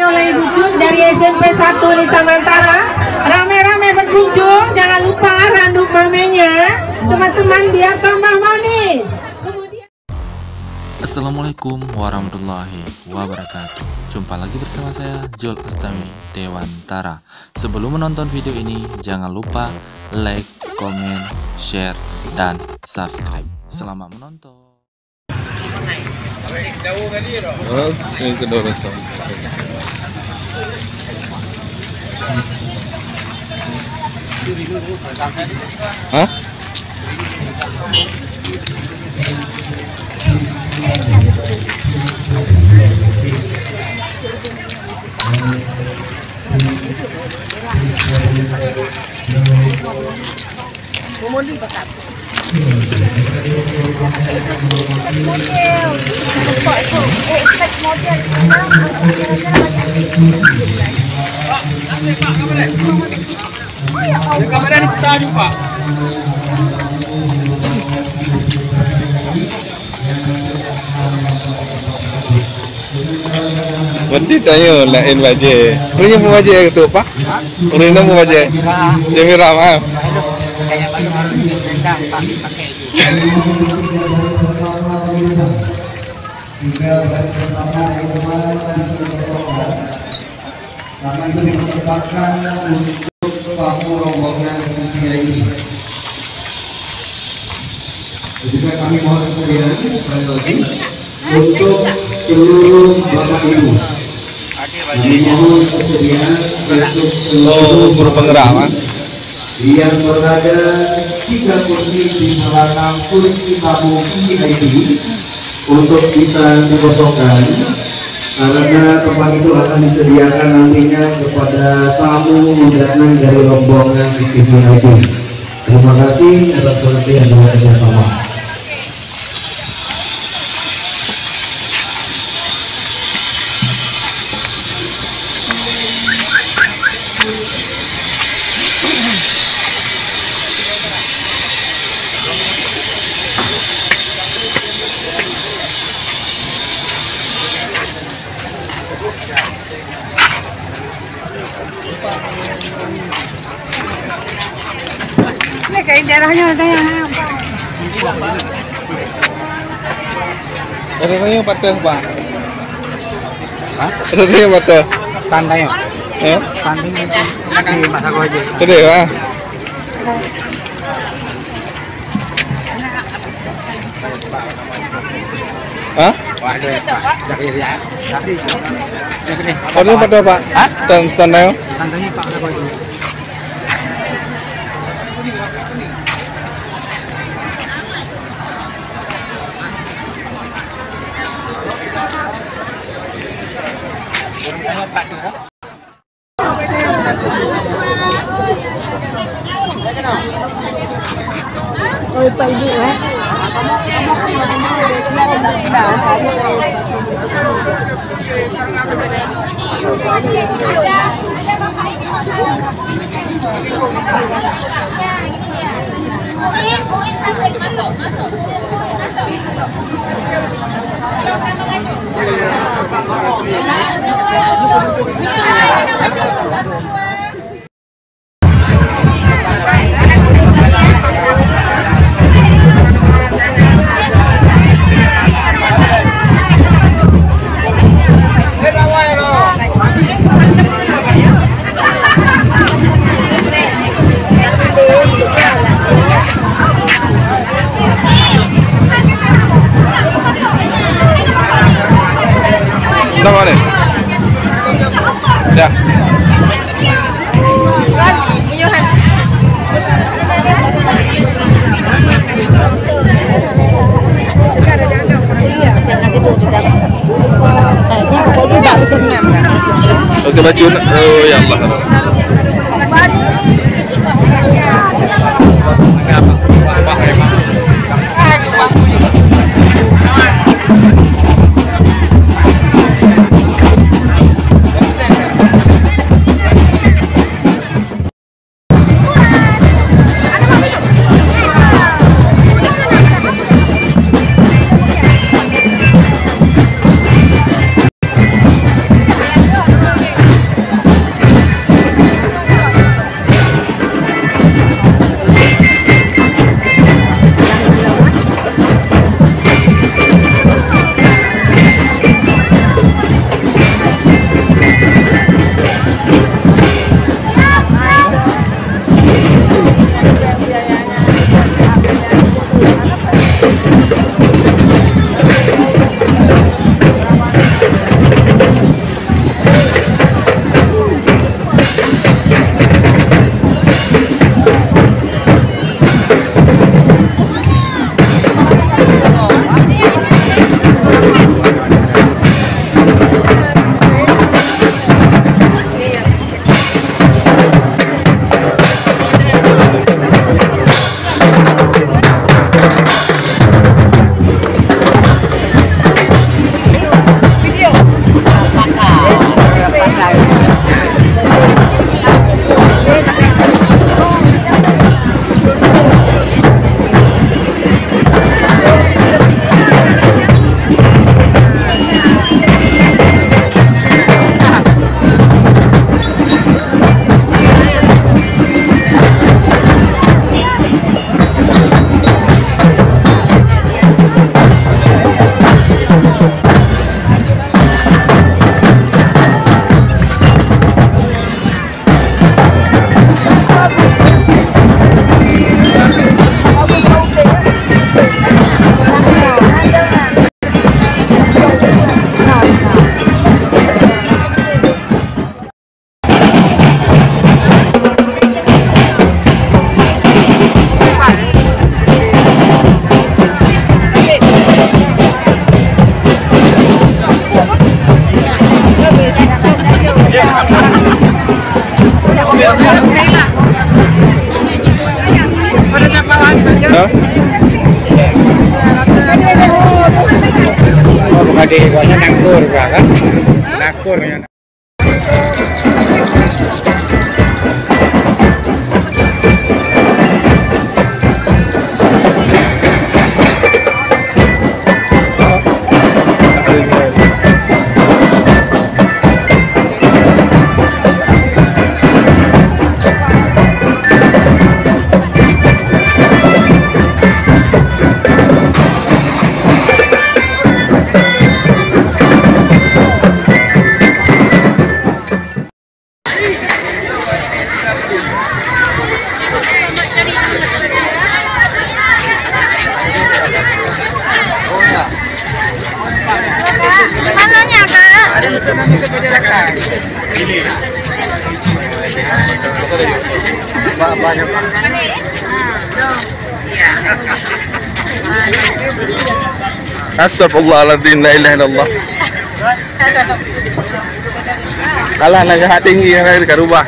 Oleh Ibu Jun dari SMP 1 di Samantara, rame-rame berkunjung, jangan lupa randuk mamenya teman-teman biar tambah manis. Assalamualaikum warahmatullahi wabarakatuh. Jumpa lagi bersama saya Jol Astami Dewantara. Sebelum menonton video ini, jangan lupa like, komen, share, dan subscribe. Selamat menonton. Yang kedua rasa. Hah? Nanti tanya lain baje. Punya mau baje itu pak? Urina mau baje? Jami ramah. Karena itu dipersembahkan untuk tamu rombongan usia ini. Juga kami mohon sekalian sekali lagi untuk seluruh bapak ibu. Kami mohon kesediaan untuk seluruh guru penggerak yang berada 3 kursi di belakang kursi tamu VIP untuk bisa dikosongkan. Karena tempat itu akan disediakan nantinya kepada tamu undangan dari rombongan VIP. Terima kasih atas perhatian dan kerjasama. Ini kayak daerahnya ada yang apa? Ada yang patah pak? Hah? Ada yang patah? Tandanya? Tandanya itu akan dimasak aja. Sudah ya? Hah? Ada yang patah pak? Tandanya? Tandanya pak ada aja. Oh, Pak Ibu ya. Udah boleh? Udah. Oke baju. Oh ya Allah. Hah? Oh, bukan di bawahnya Nangkur kan? Nangkur. Astagfirullahaladzim, la ilaha illallah. Kalah naga tinggi yang dari karubah.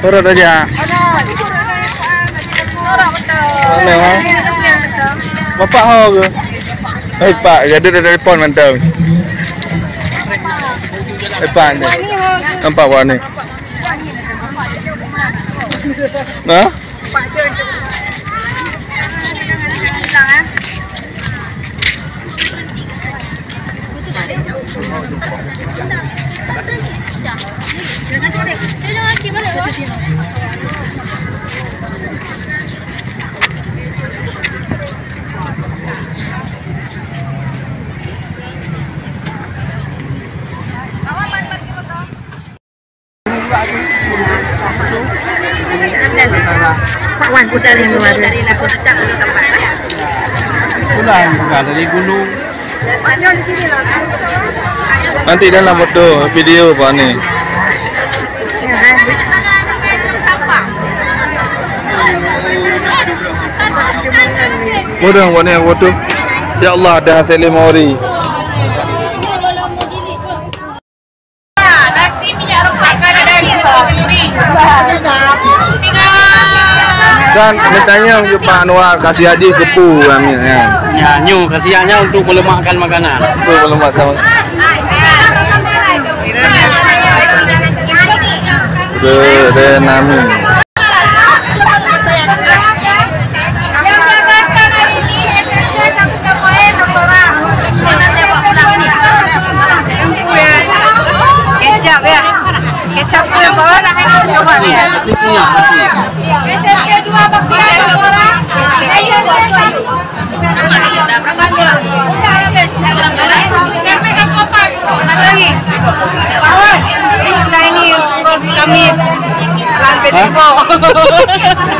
Turun aja. Bapak ho ke? Pak, ada telepon mantap. Pak ni. Nampak awak ni. Nah? Pak Wan putar yang luar dari lapor tak ada tempat. Pulang bukan dari gunung. Ada di sini lah. Nanti dalam foto video Pak ni. Mudah buat ni foto. Ya Allah, dah hasil 5 hari. Dan mintanya untuk Pak Anwar kasih hadiah kepu kami kan. Ya, nyu kasihannya untuk melemakkan makanan. Untuk melemakkan. Dan amin. Kecap ya. Kecap pun bawa nak coba ya.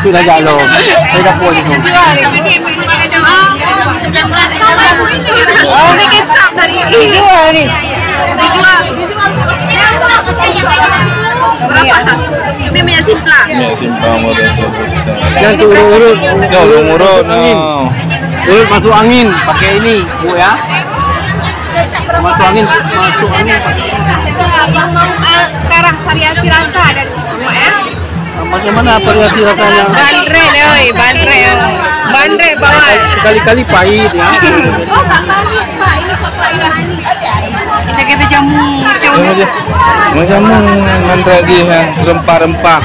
Sudah jalo. Saya dah puas itu. Oh, ini kecap dari dijual ni. Dijual. Berapa? Ini punya simpla. Ya simpang model sebesar. Yang tu urut. Ya urut angin. Urut masuk angin pakai ini, Bu ya. Masuk angin, masuk angin. Yang mau karah variasi rasa dari situ, Pak ya. Bagaimana variasi rasanya? Bandre, oi, bandre. Bandre bawa. Sekali-kali pahit ya. Oh, tak pahit, Pak. Ini coklat manis. Kita kata jamu. Macam mana lagi rempah-rempah.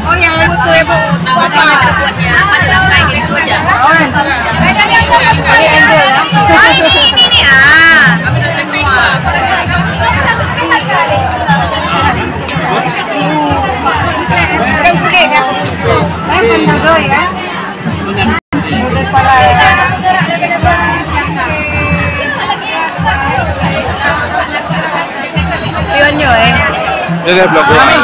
Oh, yang itu ibu apa? Buatnya apa dalam kain gitu aja. Ini ah. Kan kulit ya. Mendodo ya. Mudah pala ya. Pionyo Dia blok lain.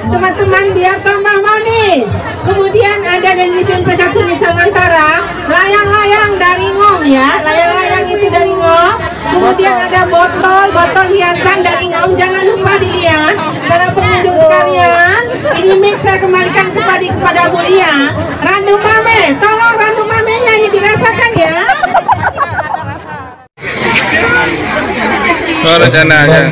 teman-teman, biar tambah manis. Kemudian ada dari SMP 1 Nusantara, layang-layang dari Ngom ya, layang-layang itu dari Ngom. Kemudian ada botol hiasan dari Ngom, jangan lupa dilihat para pengunjung sekalian. Ini mix saya kembalikan kepada Mulia. Randu Mame, tolong randu Mamenya ini dirasakan ya. Oh, rencananya.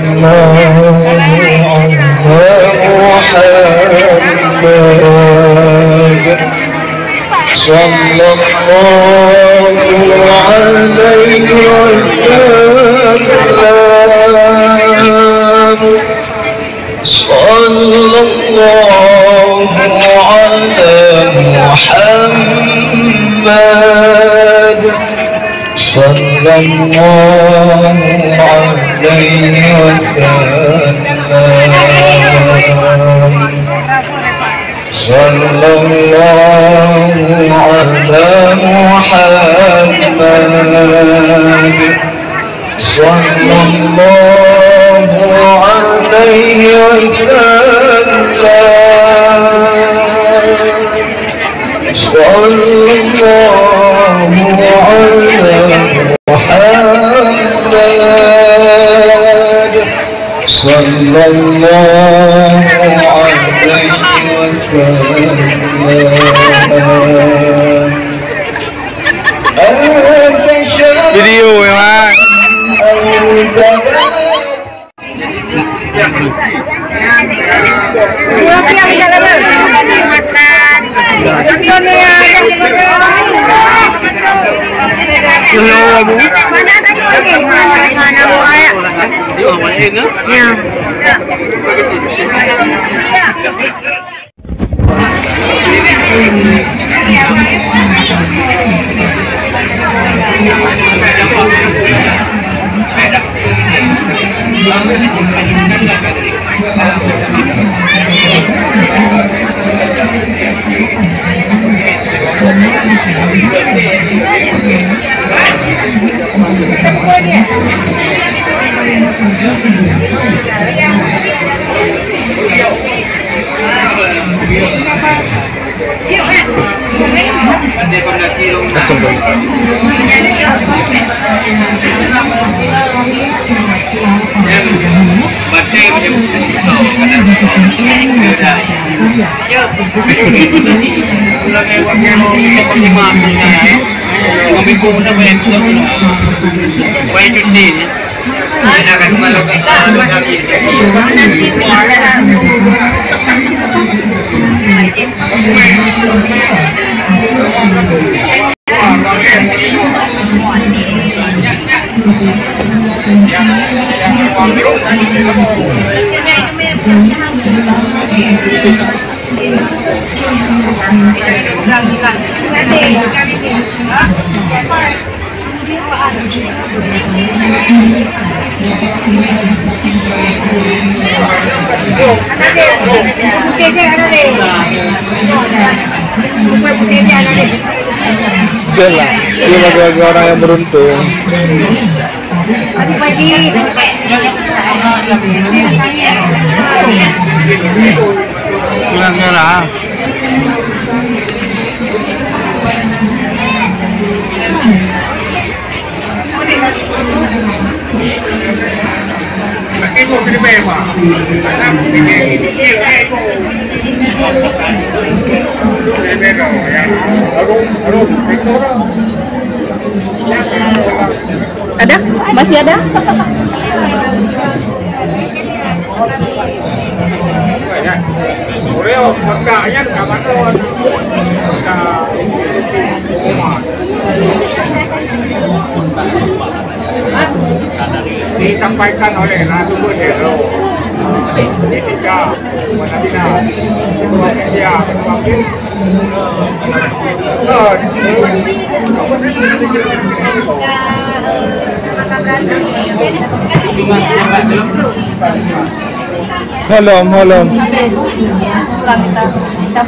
Video memang. Jelas, dia bagi orang yang beruntung. Kurang merah. Ada? Masih ada? Disampaikan oleh Ratu Bodero Ketika Manabina Ketua Media Wakil Holom. Kita